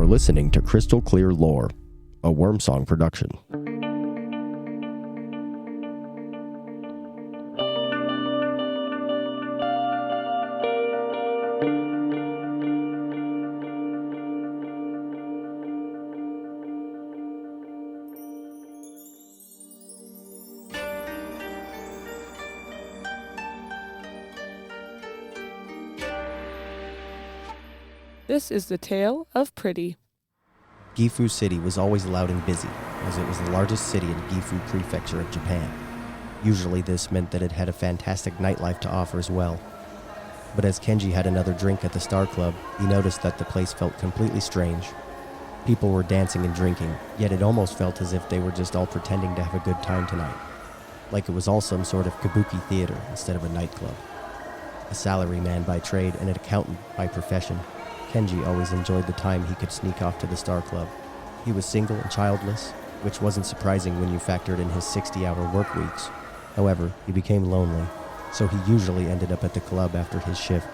You're listening to Krystal Clear Lore, a Wyrmsong production. This is the tale of Pretty. Gifu City was always loud and busy, as it was the largest city in Gifu Prefecture of Japan. Usually this meant that it had a fantastic nightlife to offer as well. But as Kenji had another drink at the Star Club, he noticed that the place felt completely strange. People were dancing and drinking, yet it almost felt as if they were just all pretending to have a good time tonight. Like it was all some sort of kabuki theater instead of a nightclub. A salaryman by trade and an accountant by profession, Kenji always enjoyed the time he could sneak off to the Star Club. He was single and childless, which wasn't surprising when you factored in his 60-hour work weeks. However, he became lonely, so he usually ended up at the club after his shift.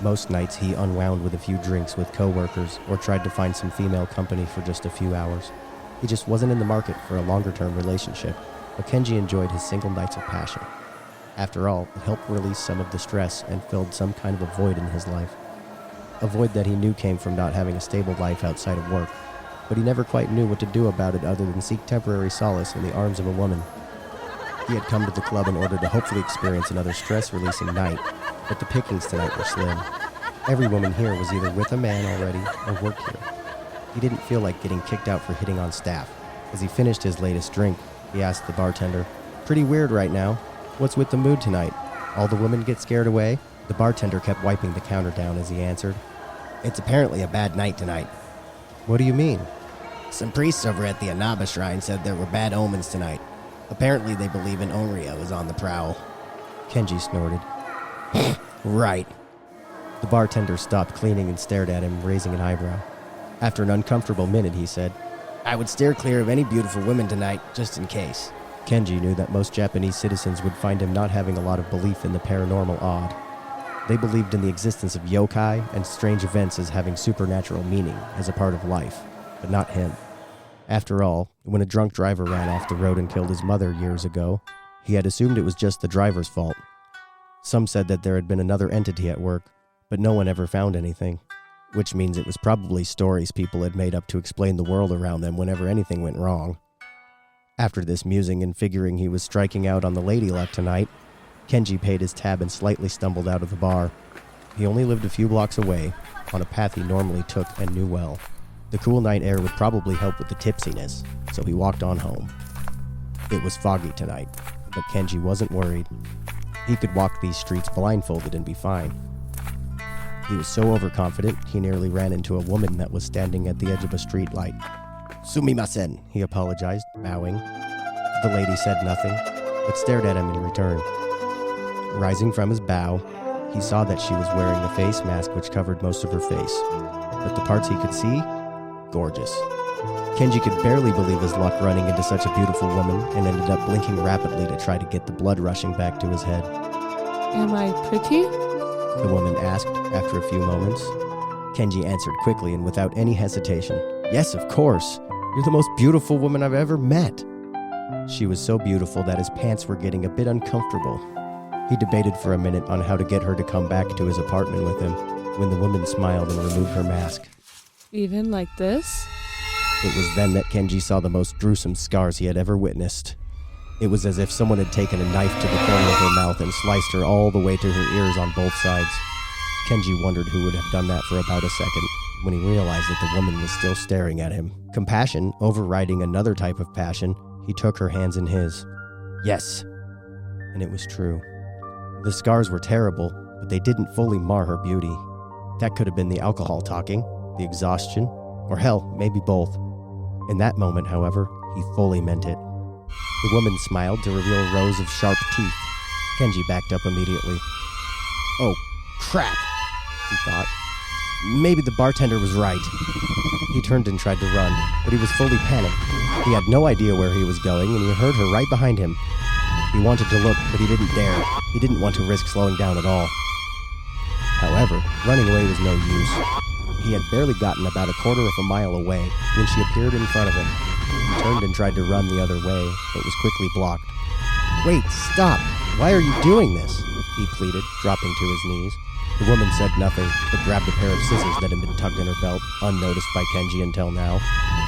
Most nights he unwound with a few drinks with co-workers or tried to find some female company for just a few hours. He just wasn't in the market for a longer-term relationship, but Kenji enjoyed his single nights of passion. After all, it helped release some of the stress and filled some kind of a void in his life. A void that he knew came from not having a stable life outside of work, but he never quite knew what to do about it other than seek temporary solace in the arms of a woman. He had come to the club in order to hopefully experience another stress-releasing night, but the pickings tonight were slim. Every woman here was either with a man already or worked here. He didn't feel like getting kicked out for hitting on staff. As he finished his latest drink, he asked the bartender, "Pretty weird right now. What's with the mood tonight? All the women get scared away?" The bartender kept wiping the counter down as he answered, "It's apparently a bad night tonight." "What do you mean?" "Some priests over at the Inaba shrine said there were bad omens tonight. Apparently they believe an Onryo is on the prowl." Kenji snorted. "Right." The bartender stopped cleaning and stared at him, raising an eyebrow. After an uncomfortable minute, he said, "I would steer clear of any beautiful women tonight, just in case." Kenji knew that most Japanese citizens would find him not having a lot of belief in the paranormal odd. They believed in the existence of yokai and strange events as having supernatural meaning as a part of life, but not him. After all, when a drunk driver ran off the road and killed his mother years ago, he had assumed it was just the driver's fault. Some said that there had been another entity at work, but no one ever found anything, which means it was probably stories people had made up to explain the world around them whenever anything went wrong. After this musing and figuring he was striking out on the lady luck tonight, Kenji paid his tab and slightly stumbled out of the bar. He only lived a few blocks away, on a path he normally took and knew well. The cool night air would probably help with the tipsiness, so he walked on home. It was foggy tonight, but Kenji wasn't worried. He could walk these streets blindfolded and be fine. He was so overconfident, he nearly ran into a woman that was standing at the edge of a street light. "Sumimasen," he apologized, bowing. The lady said nothing, but stared at him in return. Rising from his bow, he saw that she was wearing a face mask which covered most of her face, but the parts he could see, gorgeous. Kenji could barely believe his luck running into such a beautiful woman and ended up blinking rapidly to try to get the blood rushing back to his head. Am I pretty? The woman asked after a few moments. Kenji answered quickly and without any hesitation. "Yes, of course. You're the most beautiful woman I've ever met." She was so beautiful that his pants were getting a bit uncomfortable. He debated for a minute on how to get her to come back to his apartment with him, when the woman smiled and removed her mask. Even like this? It was then that Kenji saw the most gruesome scars he had ever witnessed. It was as if someone had taken a knife to the corner of her mouth and sliced her all the way to her ears on both sides. Kenji wondered who would have done that for about a second, when he realized that the woman was still staring at him. Compassion overriding another type of passion, he took her hands in his. Yes. And it was true. The scars were terrible, but they didn't fully mar her beauty. That could have been the alcohol talking, the exhaustion, or hell, maybe both. In that moment, however, he fully meant it. The woman smiled to reveal rows of sharp teeth. Kenji backed up immediately. "Oh, crap," he thought. Maybe the bartender was right. He turned and tried to run, but he was fully panicked. He had no idea where he was going, and he heard her right behind him. He wanted to look, but he didn't dare. He didn't want to risk slowing down at all. However, running away was no use. He had barely gotten about a quarter of a mile away when she appeared in front of him. He turned and tried to run the other way, but was quickly blocked. "Wait, stop! Why are you doing this?" he pleaded, dropping to his knees. The woman said nothing, but grabbed a pair of scissors that had been tucked in her belt, unnoticed by Kenji until now.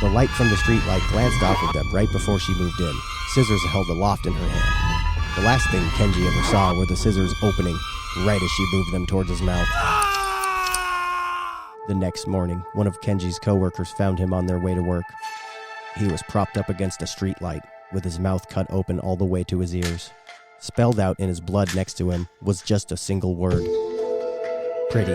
The light from the streetlight glanced off of them right before she moved in, scissors held aloft in her hand. The last thing Kenji ever saw were the scissors opening right as she moved them towards his mouth. The next morning, one of Kenji's coworkers found him on their way to work. He was propped up against a streetlight, with his mouth cut open all the way to his ears. Spelled out in his blood next to him was just a single word. Pretty.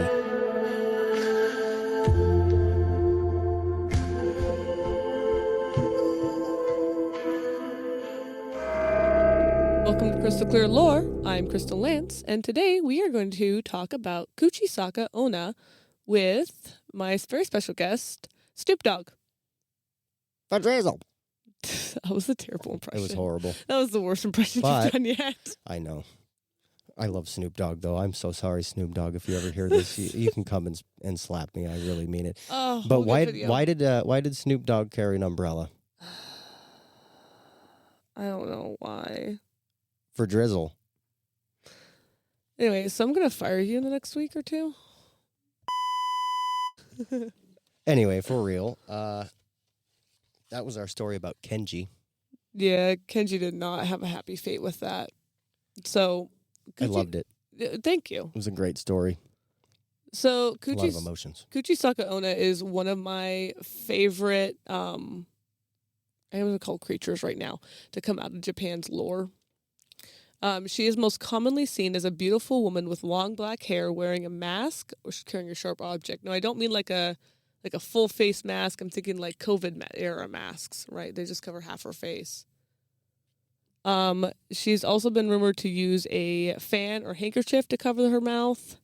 Welcome to Krystal Clear Lore. I'm Crystal Lance, and today we are going to talk about Kuchisake Onna with my very special guest, Snoop Dogg. For drizzle. That was a terrible impression. It was horrible. That was the worst impression you've done yet. I know. I love Snoop Dogg, though. I'm so sorry, Snoop Dogg. If you ever hear this, you can come and slap me. I really mean it. Oh, but why did Snoop Dogg carry an umbrella? I don't know why. For drizzle. Anyway, so I'm going to fire you in the next week or two. Anyway, for real, that was our story about Kenji. Yeah, Kenji did not have a happy fate with that. So I loved it. Thank you. It was a great story. So A lot of emotions. Kuchisake Onna is one of my favorite, I'm going to call creatures right now, to come out of Japan's lore. She is most commonly seen as a beautiful woman with long black hair wearing a mask or she's carrying a sharp object. No, I don't mean like a full face mask. I'm thinking like COVID era masks, right? They just cover half her face. She's also been rumored to use a fan or handkerchief to cover her mouth.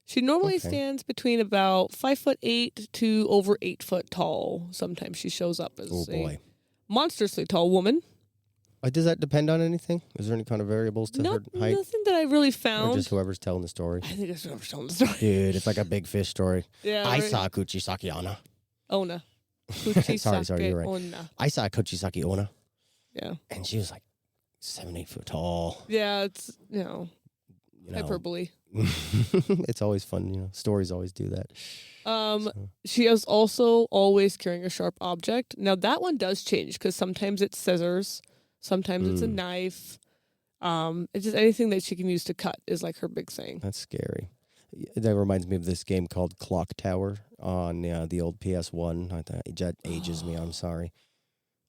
She normally stands between about 5'8" to over 8 foot tall. Sometimes she shows up as a monstrously tall woman. Does that depend on anything? Is there any kind of variables to her height? Nothing that I really found. Or just whoever's telling the story? I think it's whoever's telling the story. Dude, it's like a big fish story. Yeah, I saw Kuchisake Onna. Onna. Sorry, you're right. Onna. I saw Kuchisake Onna. Yeah. And she was like 7-8 foot tall. Yeah, it's, hyperbole. It's always fun, Stories always do that. She is also always carrying a sharp object. Now, that one does change because sometimes it's scissors. Sometimes it's a knife. It's just anything that she can use to cut is like her big thing. That's scary. That reminds me of this game called Clock Tower on the old PS1. That ages me. I'm sorry.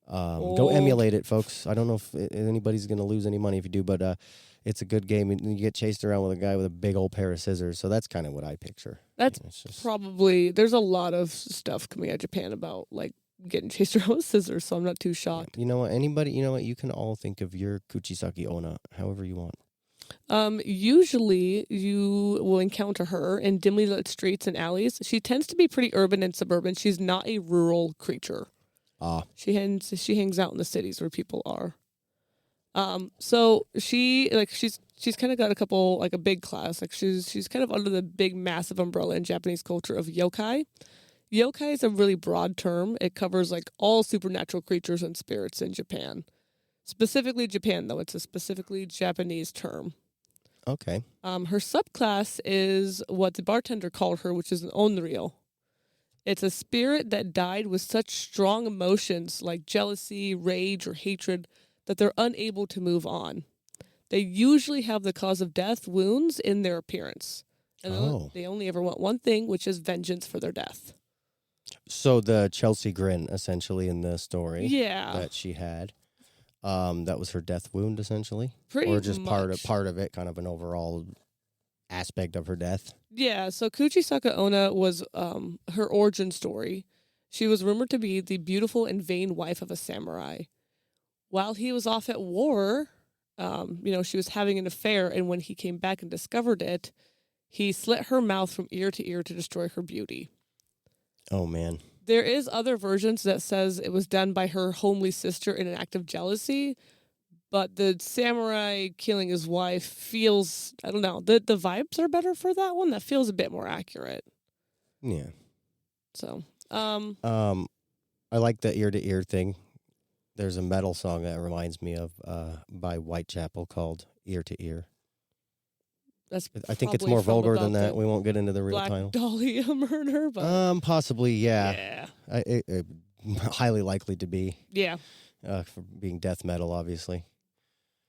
Go emulate it, folks. I don't know if anybody's going to lose any money if you do, but it's a good game. And you get chased around with a guy with a big old pair of scissors. So that's kind of what I picture. That's probably... There's a lot of stuff coming out of Japan about, like, getting chased around with scissors, so I'm not too shocked. You know what? You can all think of your Kuchisake Onna however you want. Usually you will encounter her in dimly lit streets and alleys. She tends to be pretty urban and suburban. She's not a rural creature. She hangs out in the cities where people are. So she's kind of got a couple, like a big class. Like she's kind of under the big massive umbrella in Japanese culture of yokai. Yokai is a really broad term. It covers like all supernatural creatures and spirits in Japan. Specifically Japan, though. It's a specifically Japanese term. Okay. Her subclass is what the bartender called her, which is an onryo. It's a spirit that died with such strong emotions like jealousy, rage, or hatred that they're unable to move on. They usually have the cause of death wounds in their appearance. And they only ever want one thing, which is vengeance for their death. So the Chelsea grin, essentially, in the story that she had, that was her death wound, essentially? Or just much. part of it, kind of an overall aspect of her death? Yeah, so Kuchisake Onna was her origin story. She was rumored to be the beautiful and vain wife of a samurai. While he was off at war, she was having an affair, and when he came back and discovered it, he slit her mouth from ear to ear to destroy her beauty. Oh, man. There is other versions that says it was done by her homely sister in an act of jealousy, but the samurai killing his wife feels, I don't know, the vibes are better for that one. That feels a bit more accurate. Yeah. So, I like the ear-to-ear thing. There's a metal song that reminds me of by Whitechapel called Ear to Ear. I think it's more vulgar than that. We won't get into the real Black title. Dahlia murder, but possibly, yeah. Highly likely to be. Yeah. For being death metal, obviously.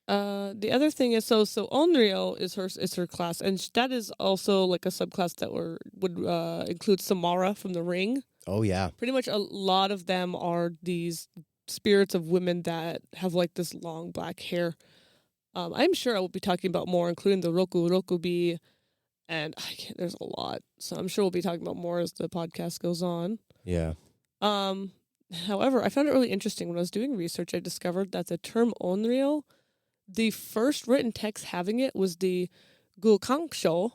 The other thing is so Onryo is her class, and that is also like a subclass that would include Samara from The Ring. Oh yeah. Pretty much a lot of them are these spirits of women that have like this long black hair. I'm sure I will be talking about more, including the Rokubi, and there's a lot. So I'm sure we'll be talking about more as the podcast goes on. Yeah. However, I found it really interesting when I was doing research. I discovered that the term Onryo, the first written text having it was the Gukangsho,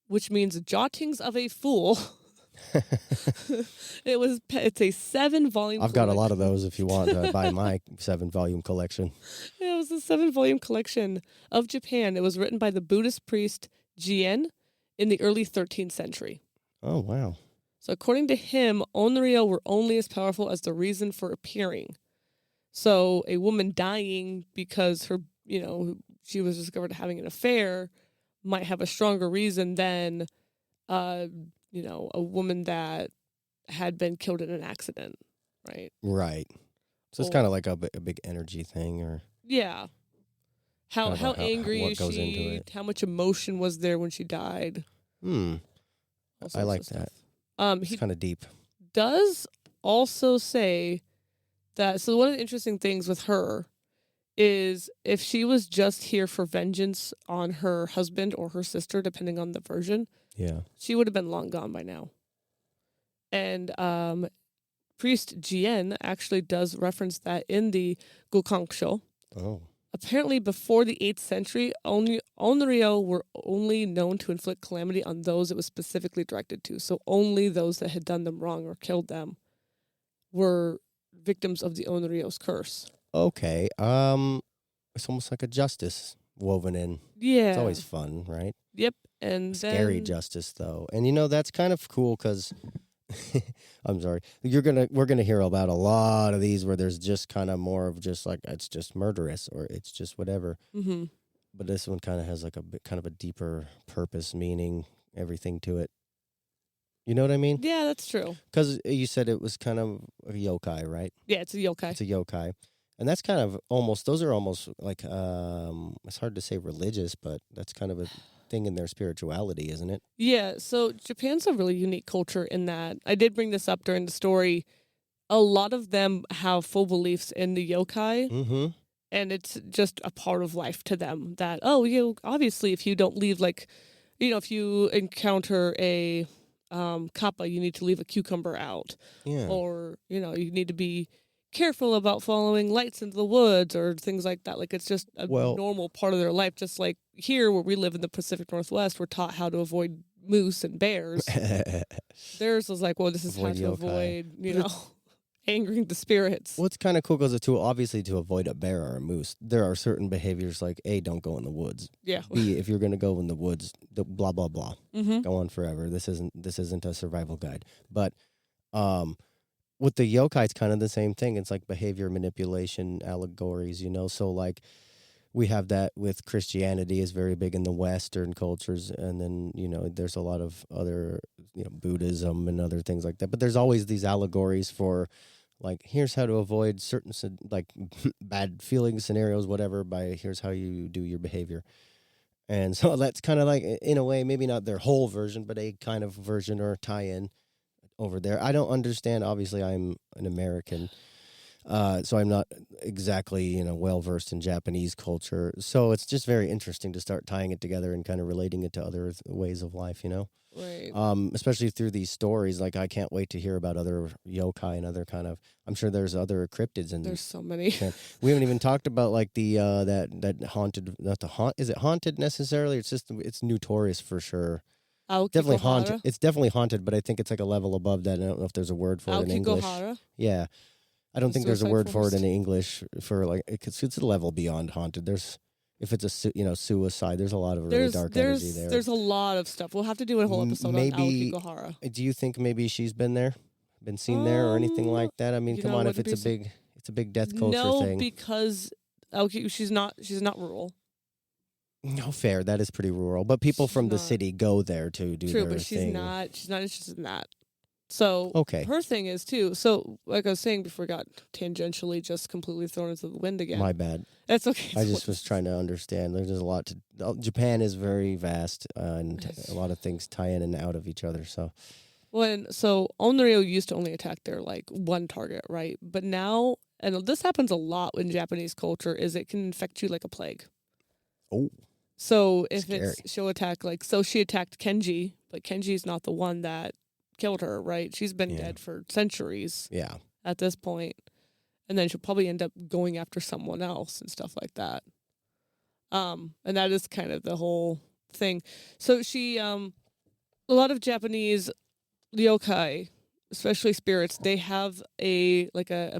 which means jottings of a fool. It's a 7-volume. I've got a lot of those. If you want to buy my 7-volume collection. Yeah, it was a 7-volume collection of Japan. It was written by the Buddhist priest Jien in the early 13th century. Oh wow! So according to him, Onryo were only as powerful as the reason for appearing. So a woman dying because she was discovered having an affair might have a stronger reason than a woman that had been killed in an accident, right? Right. So it's kind of like a big energy thing, or yeah. How angry is goes she? into it. How much emotion was there when she died? I like that. It's kind of deep. Does also say that. So one of the interesting things with her is if she was just here for vengeance on her husband or her sister, depending on the version, she would have been long gone by now. And priest Jien actually does reference that in the Gukangsho. Oh. Apparently, before the 8th century, Onryo were only known to inflict calamity on those it was specifically directed to. So only those that had done them wrong or killed them were victims of the Onryo's curse. Okay. It's almost like a justice woven in. Yeah. It's always fun, right? Yep. And scary justice, though. And, that's kind of cool because... I'm sorry. We're gonna hear about a lot of these where there's just kind of more of just like it's just murderous or it's just whatever. Mm-hmm. But this one kind of has like a deeper purpose, meaning, everything to it. You know what I mean? Yeah, that's true. Because you said it was kind of a yokai, right? Yeah, it's a yokai. It's a yokai, and that's kind of almost. Those are almost like it's hard to say religious, but that's kind of a thing in their spirituality, isn't it? Yeah, so Japan's a really unique culture in that I did bring this up during the story. A lot of them have full beliefs in the yokai, and it's just a part of life to them that, obviously if you don't leave, like, if you encounter a kappa, you need to leave a cucumber out. Yeah. Or, you need to be careful about following lights into the woods or things like that. Like, it's just a normal part of their life. Just like here where we live in the Pacific Northwest, we're taught how to avoid moose and bears. Theirs was like, this is how to avoid, angering the spirits. Well, it's kind of cool because obviously to avoid a bear or a moose, there are certain behaviors like A, don't go in the woods. Yeah. B, if you're going to go in the woods, blah blah blah, go on forever. This isn't a survival guide. But with the yokai, it's kind of the same thing. It's like behavior manipulation allegories, So like we have that with Christianity is very big in the Western cultures, and then there's a lot of other Buddhism and other things like that. But there's always these allegories for like here's how to avoid certain like bad feeling scenarios, whatever. By here's how you do your behavior, and so that's kind of like in a way maybe not their whole version, but a kind of version or tie-in over there. I don't understand. Obviously, I'm an American, so I'm not exactly well versed in Japanese culture. So it's just very interesting to start tying it together and kind of relating it to other ways of life. Right. Especially through these stories. Like I can't wait to hear about other yokai and other kind of. I'm sure there's other cryptids and there's so many. We haven't even talked about like the that haunted. Not the haunt. Is it haunted necessarily? It's notorious for sure. Definitely haunted. It's definitely haunted, but I think it's like a level above that. I don't know if there's a word for it in English. Yeah, I don't think there's a word for it in English for like it's a level beyond haunted. If it's a suicide, there's a lot of really dark energy there. There's a lot of stuff. We'll have to do a whole episode on Aokigahara. Do you think maybe she's been there? been seen there or anything like that? I mean, you come know, on, if wouldn't it's a big death culture no, thing. because okay, she's not rural. No, fair. That is pretty rural. But people She's from the not. city go there to do True, their but she's thing. not interested in that. So Okay. her thing is too. So like I was saying before, I got tangentially just completely thrown into the wind again. My bad. That's okay. I just was trying to understand. There's a lot to. Japan is very vast, and a lot of things tie in and out of each other. So, so Onryo used to only attack their like one target, right? But now, and this happens a lot in Japanese culture, is it can infect you like a plague. oh, So if scary. she'll attack so she attacked Kenji, but Kenji's not the one that killed her, right? She's been dead for centuries. Yeah. At this point. And then she'll probably end up going after someone else and stuff like that. And that is kind of the whole thing. So she a lot of Japanese yokai, especially spirits, they have a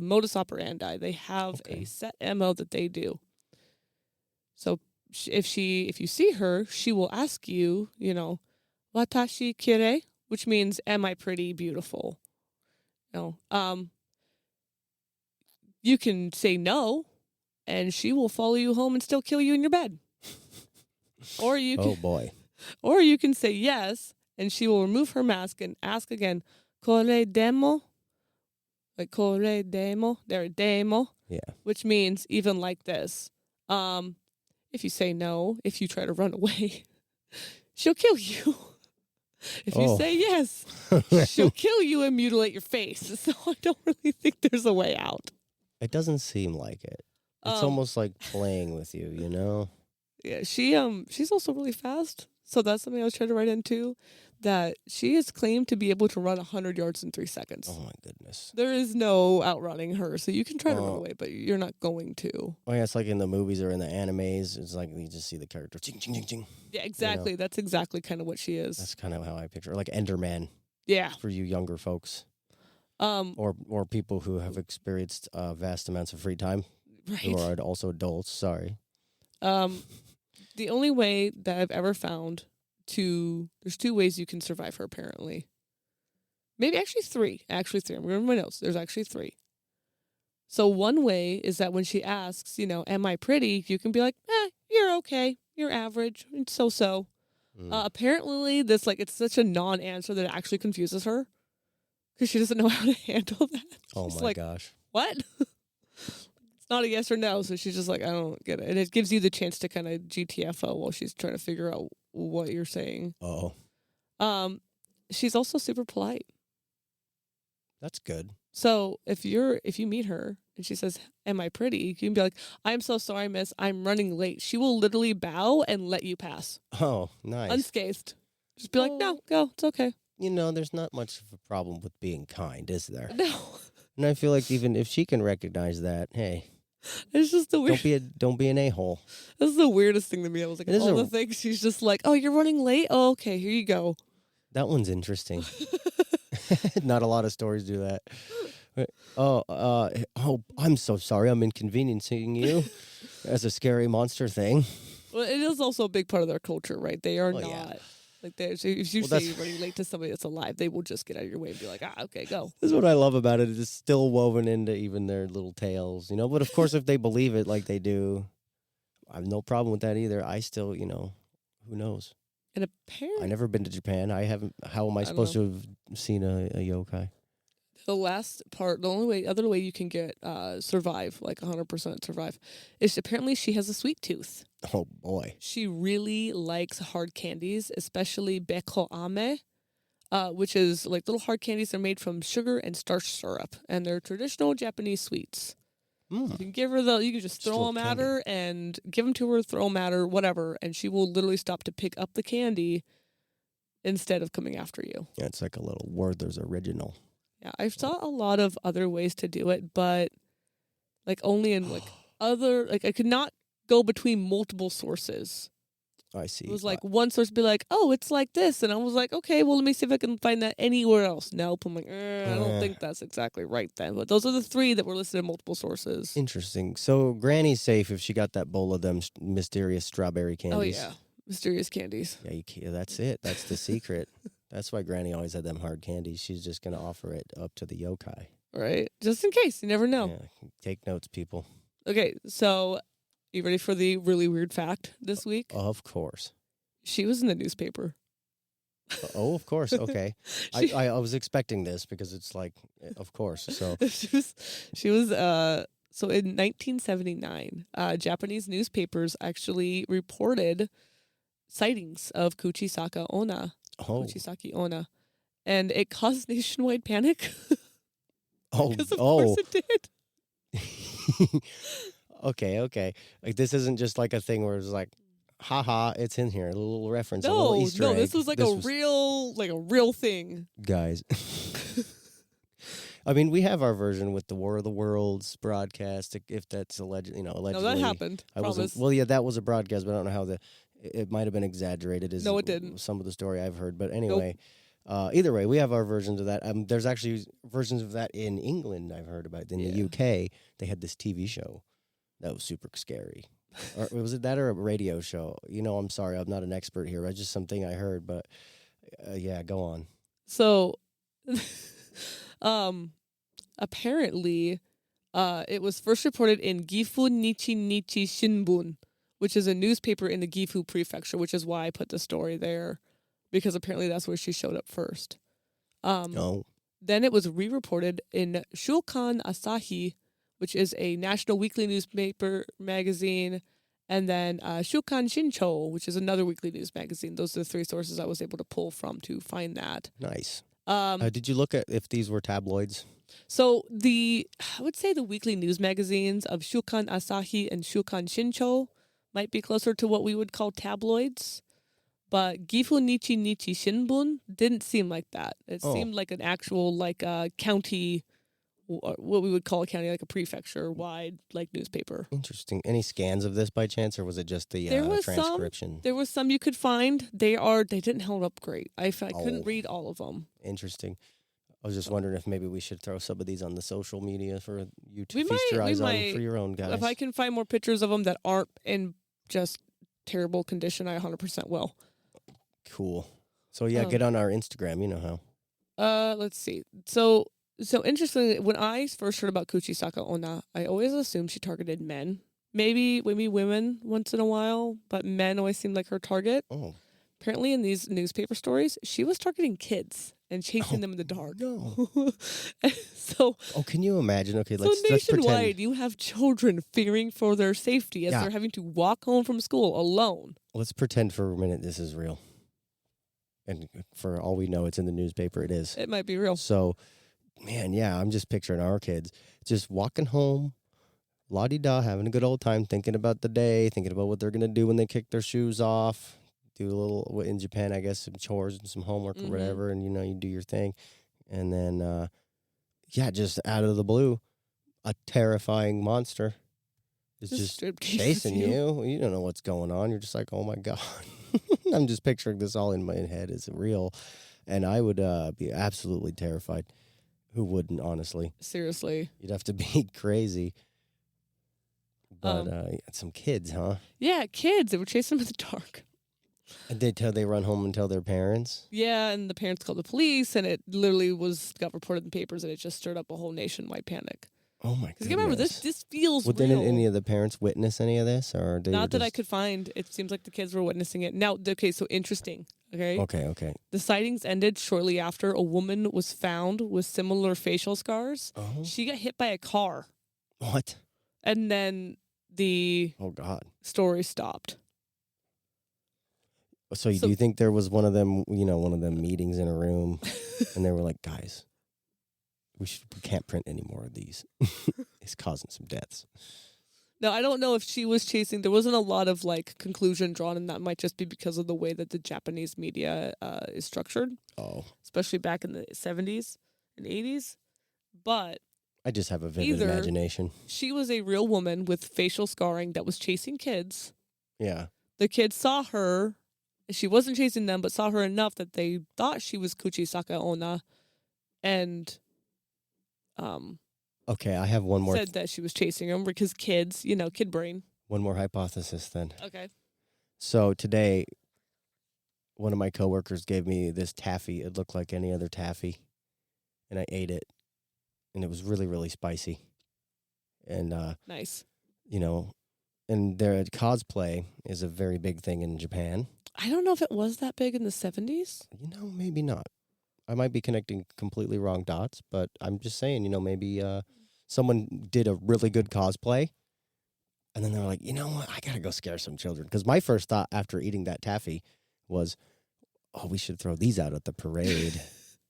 modus operandi. They have a set MO that they do. So if you see her, she will ask you, watashi kirei, which means am I pretty beautiful? You can say no, and she will follow you home and still kill you in your bed. Or you can, oh boy. Or you can say yes, and she will remove her mask and ask again, "Kore demo?" Like kore demo, there demo. Yeah. Which means even like this. If you say no, if you try to run away, she'll kill you. If you say yes, she'll kill you and mutilate your face. So I don't really think there's a way out. It doesn't seem like it. It's almost like playing with you, you know? Yeah, she's also really fast. So that's something I was trying to write into, that she is claimed to be able to run 100 yards in 3 seconds. Oh, my goodness. There is no outrunning her. So you can try to run away, but you're not going to. Oh, yeah, it's like in the movies or in the animes. It's like you just see the character. Ching, ching, ching, ching. Yeah, exactly. That's exactly kind of what she is. That's kind of how I picture her. Like Enderman. Yeah. For you younger folks. Or people who have experienced vast amounts of free time. Right. Who are also adults. Sorry. The only way that I've ever found there's 2 ways you can survive her, apparently. Maybe actually 3. I'm remembering my notes. There's actually 3. So one way is that when she asks, am I pretty? You can be like, you're okay. You're average. It's so-so. Apparently this, it's such a non-answer that it actually confuses her. Because she doesn't know how to handle that. Oh she's my gosh. What? It's not a yes or no, so she's just like, I don't get it. And it gives you the chance to kind of GTFO while she's trying to figure out what you're saying. Oh. She's also super polite. That's good. So if you meet her and she says, am I pretty? You can be like, I'm so sorry, miss. I'm running late. She will literally bow and let you pass. Oh, nice. Unscathed. Just be like, no, go. It's okay. There's not much of a problem with being kind, is there? No. And I feel like even if she can recognize that, hey, it's just the weird. Don't be an a-hole. This is the weirdest thing to me. I was like, all the things she's just like, oh, you're running late. Oh, okay, here you go. That one's interesting. Not a lot of stories do that. I'm so sorry. I'm inconveniencing you as a scary monster thing. Well, it is also a big part of their culture, right? They are not. Yeah. If you say you're running late to somebody that's alive, they will just get out of your way and be like, okay, go. This is what I love about it. It's still woven into even their little tales, But of course, if they believe it like they do, I have no problem with that either. I still, who knows? And apparently, I've never been to Japan. I haven't. How am I supposed to have seen a yokai? The last part, other way you can get survive, like 100% survive, is apparently she has a sweet tooth. Oh boy. She really likes hard candies, especially beko ame, which is like little hard candies. They're made from sugar and starch syrup, and they're traditional Japanese sweets. You can give her you can just throw them at her and give them to her, throw them at her, whatever, and she will literally stop to pick up the candy instead of coming after you. Yeah, it's like a little Werther's original. Yeah, I saw a lot of other ways to do it, but only in I could not go between multiple sources. I see. It was one source be like, oh, it's like this. And I was like, okay, well, let me see if I can find that anywhere else. Nope. I'm like, I don't think that's exactly right then. But those are the 3 that were listed in multiple sources. Interesting. So Granny's safe if she got that bowl of them mysterious strawberry candies. Oh, yeah. Mysterious candies. Yeah, that's it. That's the secret. That's why Granny always had them hard candies. She's just going to offer it up to the yokai. Right. Just in case. You never know. Yeah, take notes, people. Okay, so you ready for the really weird fact this week? Of course. She was in the newspaper. Oh, of course. Okay. I was expecting this because it's like, of course. So so in 1979, Japanese newspapers actually reported sightings of Kuchisake Onna. Oh. Kuchisake Onna. And it caused nationwide panic. Because of course it did. Okay. Like, this isn't just like a thing where it's like, haha, it's in here. A little reference, a little Easter egg. No, this was like a real thing. Guys. I mean, we have our version with the War of the Worlds broadcast, if that's allegedly. No, that happened. Promise. Well, yeah, that was a broadcast, but I don't know how it might have been exaggerated. No, it didn't. Some of the story I've heard, but anyway. Nope. Either way, we have our versions of that. There's actually versions of that in England I've heard about. In the UK, they had this TV show that was super scary. Or was it that or a radio show? I'm sorry, I'm not an expert here. It's just something I heard, but yeah, go on. So, apparently, it was first reported in Gifu Nichi Shinbun, which is a newspaper in the Gifu prefecture, which is why I put the story there, because apparently that's where she showed up first. Then it was re-reported in Shukan Asahi, which is a national weekly newspaper magazine, and then Shukan Shincho, which is another weekly news magazine. Those are the three sources I was able to pull from to find that. Nice. Did you look at if these were tabloids? So I would say the weekly news magazines of Shukan Asahi and Shukan Shincho might be closer to what we would call tabloids. But Gifu Nichi Shinbun didn't seem like that. It seemed like an actual, county, what we would call a county, like a prefecture-wide, newspaper. Interesting. Any scans of this by chance, or was it just the transcription? There was some you could find. They didn't hold up great. I couldn't read all of them. Interesting. I was just wondering if maybe we should throw some of these on the social media for you to feast your eyes on for your own, guys. If I can find more pictures of them that aren't in just terrible condition, I 100% will. Cool. So yeah, get on our Instagram. You know how. Let's see. So interestingly, when I first heard about Kuchisake Onna, I always assumed she targeted men. Maybe women once in a while, but men always seemed like her target. Oh. Apparently, in these newspaper stories, she was targeting kids and chasing them in the dark. No. So. Oh, can you imagine? Okay, let's nationwide, pretend. You have children fearing for their safety as they're having to walk home from school alone. Let's pretend for a minute this is real. And for all we know, it's in the newspaper. It is. It might be real. So, man, yeah, I'm just picturing our kids just walking home, la-di-da, having a good old time, thinking about the day, thinking about what they're going to do when they kick their shoes off, do a little, in Japan, I guess, some chores and some homework or whatever, and, you do your thing. And then, just out of the blue, a terrifying monster is just chasing you. You don't know what's going on. You're just like, oh, my God. I'm just picturing this all in my head. It's real. And I would be absolutely terrified. Who wouldn't, honestly? Seriously. You'd have to be crazy. But some kids, huh? Yeah, kids. They were chasing them in the dark. And they run home and tell their parents? Yeah, and the parents called the police, and it literally got reported in the papers, and it just stirred up a whole nationwide panic. Oh, my God. Because remember, this feels real. Didn't any of the parents witness any of this? Or Not that I could find. It seems like the kids were witnessing it. Now, okay, so interesting. Okay. The sightings ended shortly after a woman was found with similar facial scars. Oh. She got hit by a car. What? And then the story stopped. So do you think there was one of them meetings in a room, and they were like, guys, we can't print any more of these. It's causing some deaths. Now, I don't know if she was chasing. There wasn't a lot of conclusion drawn, and that might just be because of the way that the Japanese media is structured. Oh. Especially back in the 70s and 80s. But I just have a vivid imagination. She was a real woman with facial scarring that was chasing kids. Yeah. The kids saw her. She wasn't chasing them, but saw her enough that they thought she was Kuchisake Onna, and okay, I have one more. Said that she was chasing him because kids, kid brain. One more hypothesis then. Okay. So today, one of my coworkers gave me this taffy. It looked like any other taffy, and I ate it, and it was really, really spicy. And nice. And their cosplay is a very big thing in Japan. I don't know if it was that big in the 70s. Maybe not. I might be connecting completely wrong dots, but I'm just saying, maybe someone did a really good cosplay, and then they're like, you know what, I gotta go scare some children. Because my first thought after eating that taffy was, oh, we should throw these out at the parade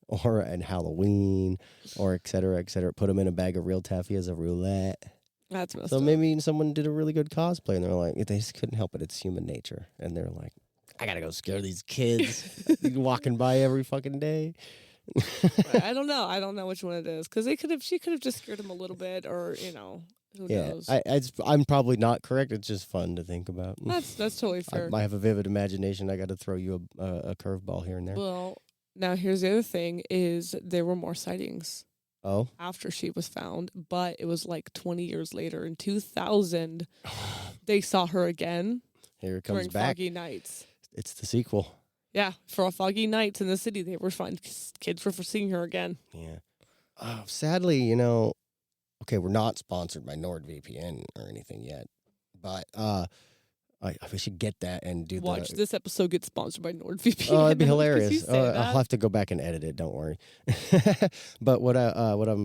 or at Halloween or et cetera, put them in a bag of real taffy as a roulette. That's messed So up. maybe someone did a really good cosplay, and they're like, they just couldn't help it. It's human nature. And they're like, I gotta go scare these kids walking by every fucking day. I don't know. I don't know which one it is. Because she could have just scared him a little bit, or, who knows? I'm probably not correct. It's just fun to think about. That's totally fair. I have a vivid imagination. I got to throw you a curveball here and there. Well, now here's the other thing is there were more sightings. Oh? After she was found, but it was like 20 years later. In 2000, they saw her again. Here it comes during back. Foggy Nights. It's the sequel. Yeah, for Foggy Nights in the city, they were fun. Kids were seeing her again. Yeah. Sadly, okay, we're not sponsored by NordVPN or anything yet, but we should get that and do Watch this episode get sponsored by NordVPN. Oh, that'd be hilarious. I'll have to go back and edit it. Don't worry. But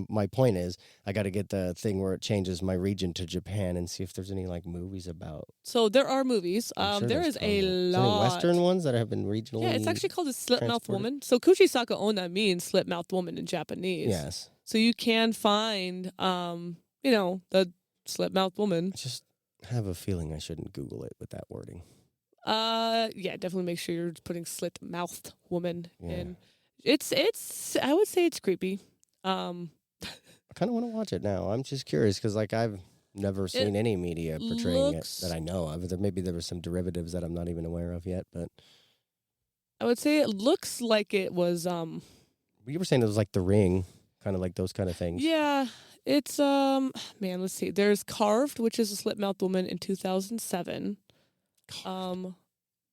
my point is, I got to get the thing where it changes my region to Japan and see if there's any movies about. So there are movies. Sure there is a lot. Any Western ones that have been regionally? Yeah, it's actually called a Slit-Mouthed Woman. So Kuchisake Onna means Slit-Mouthed Woman in Japanese. Yes. So you can find, the Slit-Mouthed Woman. Just have a feeling I shouldn't Google it with that wording. Yeah, definitely make sure you're putting Slit-Mouthed Woman in. It's I would say it's creepy. I kind of want to watch it now. I'm just curious because I've never seen any media portraying it that I know of. Maybe there were some derivatives that I'm not even aware of yet, but I would say it looks like it was you were saying it was like The Ring, kind of like those kind of things. Yeah. It's let's see. There's Carved, which is a Slit-Mouthed Woman in 2007.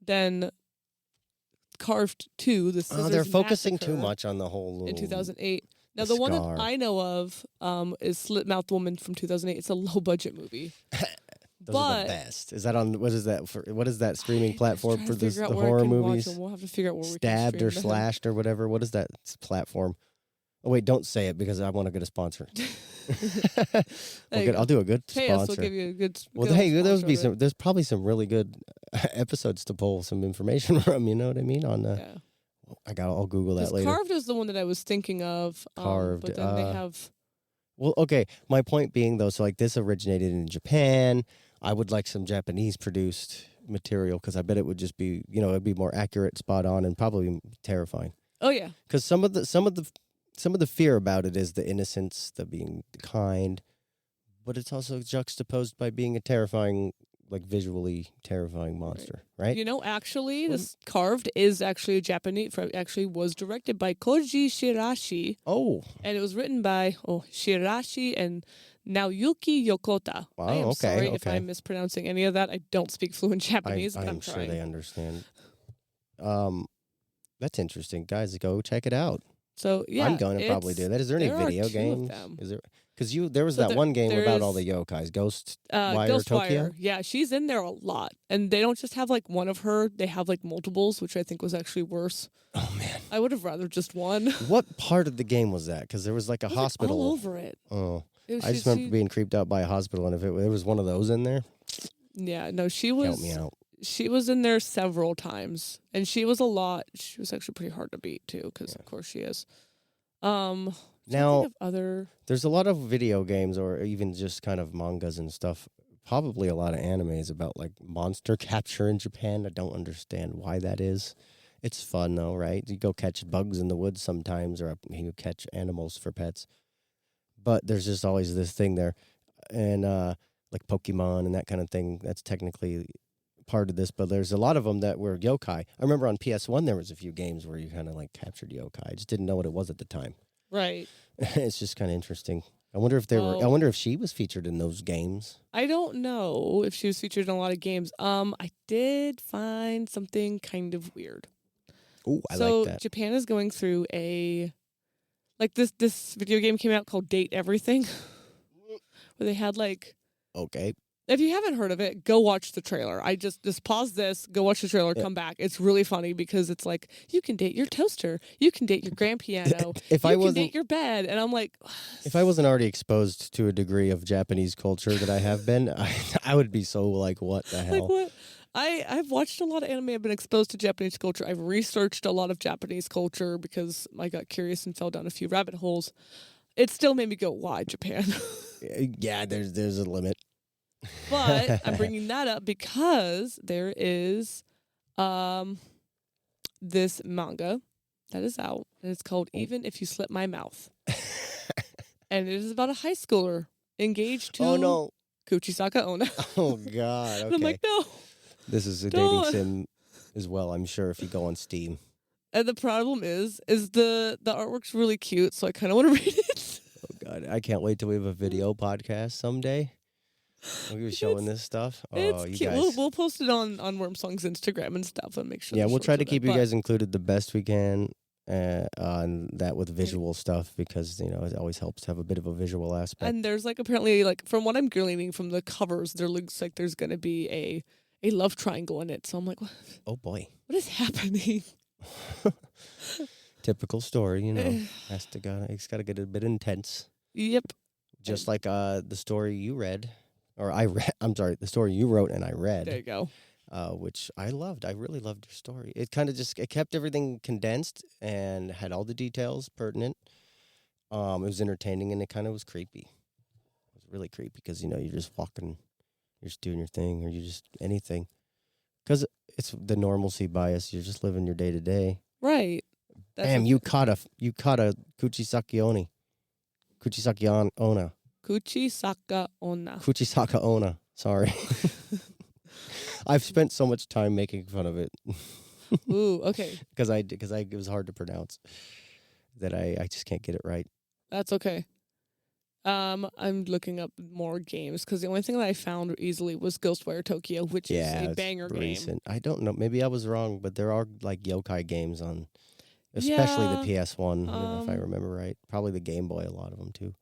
Then Carved 2, the Scissors they're focusing Massacre too much on the whole in 2008. Now the one that I know of is Slit-Mouthed Woman from 2008. It's a low budget movie. Those are the best. Is that on what is that streaming platform for the horror movies? We'll have to figure out where Stabbed or Slashed or whatever. What is that platform? Oh wait, don't say it because I want to get a sponsor. I'll do a good sponsor. Hey, we'll give you a good. Well, hey, there's probably some really good episodes to pull some information from. You know what I mean? I'll Google that later. Carved is the one that I was thinking of. Carved, but then they have. Well, okay. My point being though, so this originated in Japan. I would like some Japanese produced material because I bet it would just be, it'd be more accurate, spot on, and probably terrifying. Oh yeah. Because some of the fear about it is the innocence, the being kind, but it's also juxtaposed by being a terrifying, visually terrifying monster, right? Actually, this Carved is actually a Japanese. Actually, was directed by Koji Shirashi. Oh, and it was written by Shirashi and Naoyuki Yokota. Wow, I am sorry okay. if I'm mispronouncing any of that. I don't speak fluent Japanese, but I'm sure trying. they understand. That's interesting, guys. Go check it out. So yeah, I'm going to probably do that. Is there any video games? Is there? Because there was that one game about all the yokais, Ghost Wire Tokyo. Yeah, she's in there a lot, and they don't just have one of her; they have multiples, which I think was actually worse. Oh man, I would have rather just one. What part of the game was that? Because there was a hospital all over it. Oh, I just remember being creeped out by a hospital, and if there was one of those in there, yeah, no, she was. Count me out. She was in there several times, and she was a lot. She was actually pretty hard to beat too, because of course she is. Now, there's a lot of video games or even just kind of mangas and stuff, probably a lot of animes about monster capture in Japan. I don't understand why that is. It's fun though, right? You go catch bugs in the woods sometimes, or you catch animals for pets. But there's just always this thing there. And like Pokemon and that kind of thing, that's technically part of this, but there's a lot of them that were yokai. I remember on PS1 there was a few games where you kind of captured yokai. I just didn't know what it was at the time. Right. It's just kind of interesting. I wonder if I wonder if she was featured in those games. I don't know if she was featured in a lot of games. I did find something kind of weird. Ooh, I so like that. Japan is going through this video game came out called Date Everything, where they had Okay. If you haven't heard of it, go watch the trailer. I just pause this, go watch the trailer, come back. It's really funny because it's like, you can date your toaster, you can date your grand piano, you can date your bed. And I'm like... If I wasn't already exposed to a degree of Japanese culture that I have been, I would be so like, what the hell? Like what? I've watched a lot of anime. I've been exposed to Japanese culture. I've researched a lot of Japanese culture because I got curious and fell down a few rabbit holes. It still made me go, why Japan? Yeah, there's a limit. But I'm bringing that up because there is this manga that is out, and it's called Even If You Slip My Mouth. And it is about a high schooler engaged to Kuchisake Onna. Oh, God. Okay. And I'm like, no. This is a dating sim as well, I'm sure, if you go on Steam. And the problem is the artwork's really cute, so I kind of want to read it. Oh, God. I can't wait till we have a video podcast someday. We were showing this stuff. Oh, it's you cute. guys. We'll post it on Wyrmsong's Instagram and stuff and make sure. Yeah, we'll try to keep you guys included the best we can on that with visual stuff because, it always helps to have a bit of a visual aspect. And there's apparently from what I'm gleaning from the covers, there looks like there's going to be a love triangle in it. So I'm like, what? Oh, boy. What is happening? Typical story, it's got to get a bit intense. Yep. Just like the story you read. Or I read, I'm sorry, the story you wrote and I read. There you go. Which I loved. I really loved your story. It kind of it kept everything condensed and had all the details pertinent. It was entertaining and it kind of was creepy. It was really creepy because, you're just walking, you're just doing your thing or you just anything. Because it's the normalcy bias. You're just living your day to day. Right. Bam, you caught a Kuchisake Onna. Kuchisake Onna. Kuchisake Onna. Kuchisake Onna. Sorry. I've spent so much time making fun of it. Ooh, okay. Because it was hard to pronounce that I just can't get it right. That's okay. I'm looking up more games because the only thing that I found easily was Ghostwire Tokyo, which is a banger game. I don't know. Maybe I was wrong, but there are yokai games on, especially the PS1, if I remember right. Probably the Game Boy, a lot of them too.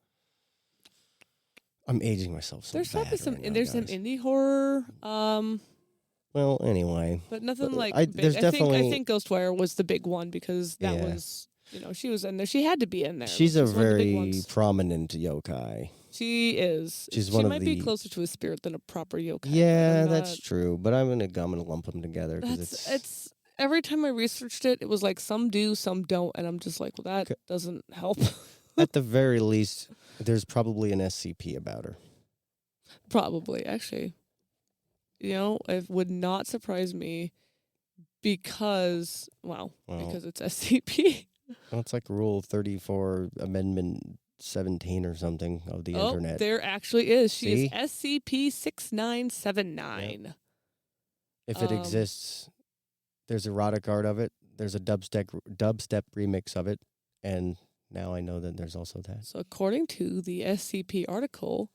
I'm aging myself so there's bad probably some right now, there's guys. some indie horror. Well, anyway. But nothing big. There's definitely... I think Ghostwire was the big one because that was, she was in there. She had to be in there. She's a very prominent yokai. She is. She might be closer to a spirit than a proper yokai. Yeah, that's true. But I'm gonna lump them together because it's every time I researched it, it was like some do, some don't, and I'm just like, well, that doesn't help. At the very least, there's probably an SCP about her. Probably, actually. It would not surprise me because it's SCP. Well, it's like Rule 34, Amendment 17 or something of the internet. There actually is. She is SCP-6979. Yep. If it exists, there's erotic art of it. There's a dubstep remix of it. And now I know that there's also that. So according to the SCP article,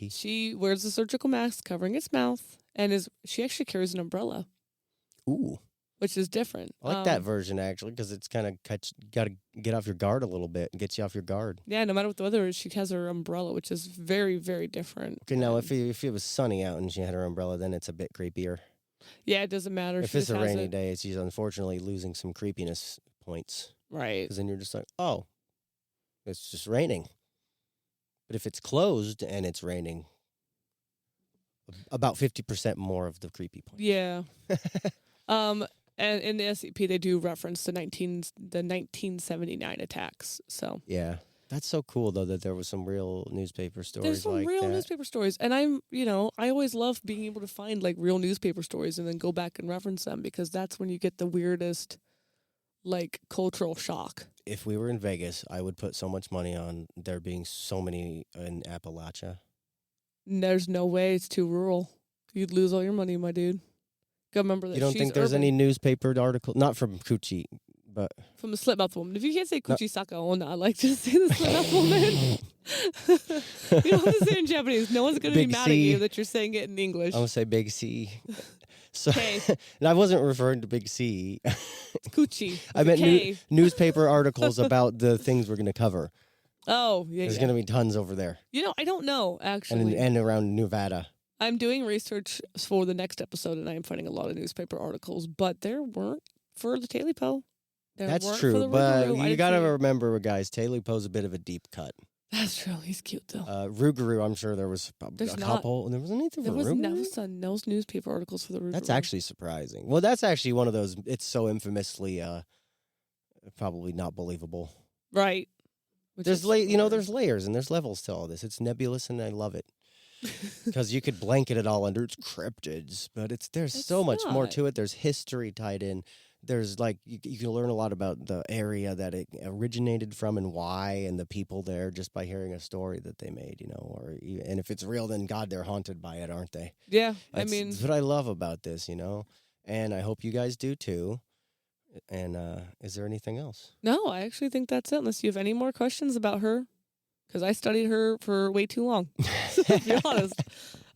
she wears a surgical mask covering its mouth, and she actually carries an umbrella. Ooh. Which is different. I like that version, actually, because it's kind of got to get off your guard a little bit and gets you off your guard. Yeah, no matter what the weather is, she has her umbrella, which is very, very different. Okay, now if it was sunny out and she had her umbrella, then it's a bit creepier. Yeah, it doesn't matter. If it's a rainy day, she's unfortunately losing some creepiness points. Right. Because then you're just like, oh, it's just raining. But if it's closed and it's raining, about 50% more of the creepy points. Yeah. And in the SCP, they do reference the 1979 attacks. So yeah, that's so cool though that there was some real newspaper stories. There's some real newspaper stories, and I always love being able to find real newspaper stories and then go back and reference them because that's when you get the weirdest, cultural shock. If we were in Vegas, I would put so much money on there being so many in Appalachia. There's no way. It's too rural. You'd lose all your money, my dude. Gotta remember that. You don't think there's any newspaper article? Not from Kuchi, but from the Slit-Mouthed Woman. If you can't say Kuchisake Onna, I like to say the Slit-Mouthed Woman. You don't have to say it in Japanese. No one's gonna be mad at you that you're saying it in English. I'm gonna say Big C. So, K. and I wasn't referring to Big C. Coochie. I meant K. newspaper articles about the things we're going to cover. Oh, yeah. There's going to be tons over there. I don't know, actually. And around Nevada. I'm doing research for the next episode, and I am finding a lot of newspaper articles, but there weren't for the Tailypo. That's true, but you got to remember, guys, Tailypo's a bit of a deep cut. That's true. He's cute, though. Rougarou, I'm sure there was a couple. There wasn't anything for Rougarou? There was no newspaper articles for the Rougarou. That's actually surprising. Well, that's actually one of those, it's so infamously probably not believable. Right. There's layers and there's levels to all this. It's nebulous, and I love it. Because you could blanket it all under it's cryptids, but there's so much more to it. There's history tied in. There's you can learn a lot about the area that it originated from and why, and the people there just by hearing a story that they made, and if it's real, then God, they're haunted by it, aren't they? Yeah, that's what I love about this, and I hope you guys do too. And is there anything else? No, I actually think that's it. Unless you have any more questions about her. Because I studied her for way too long, to be honest.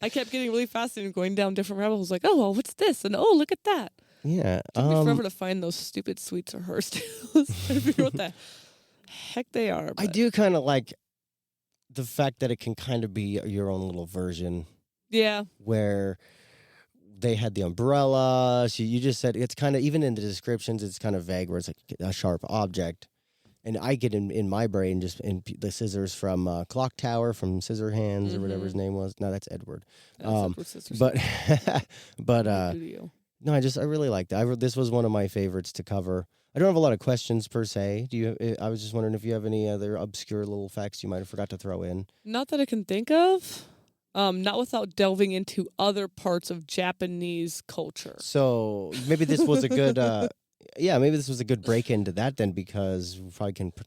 I kept getting really fascinated going down different rabbit holes, like, oh, well, what's this? And, oh, look at that. Yeah. It took me forever to find those stupid sweets of hers, too. I figure what the heck they are. But. I do kind of like the fact that it can kind of be your own little version. Yeah. Where they had the umbrella. You just said, it's kind of, even in the descriptions, it's kind of vague, where it's like a sharp object. And I get in my brain just in the scissors from Clock Tower, from Scissorhands or whatever his name was. No, that's Edward. But no, I really like that. This was one of my favorites to cover. I don't have a lot of questions per se. I was just wondering if you have any other obscure little facts you might have forgot to throw in. Not that I can think of. Not without delving into other parts of Japanese culture. So maybe this was a good. Maybe this was a good break into that then, because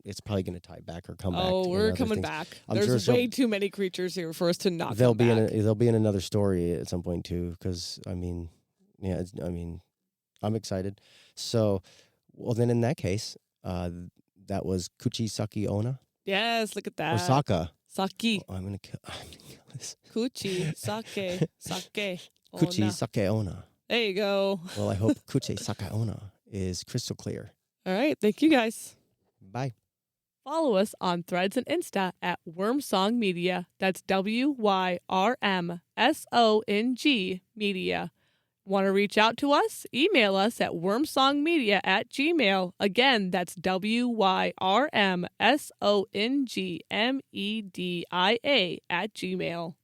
it's probably going to tie back or come back. Oh, we're coming back. There's way too many creatures here for us to not come back. They'll be in another story at some point too, because, I'm excited. So, well, then in that case, that was Kuchisake Onna. Yes, look at that. Or Saka. Saki. Oh, I'm going to kill this. Kuchisake Onna. Kuchisake Onna. There you go. Well, I hope Kuchisake Onna is crystal clear. All right. Thank you, guys. Bye. Follow us on Threads and Insta at Wyrmsong Media. That's WYRMSONG Media. Want to reach out to us? Email us at wyrmsongmedia@gmail.com. Again, that's WYRMSONGMEDIA@gmail.com.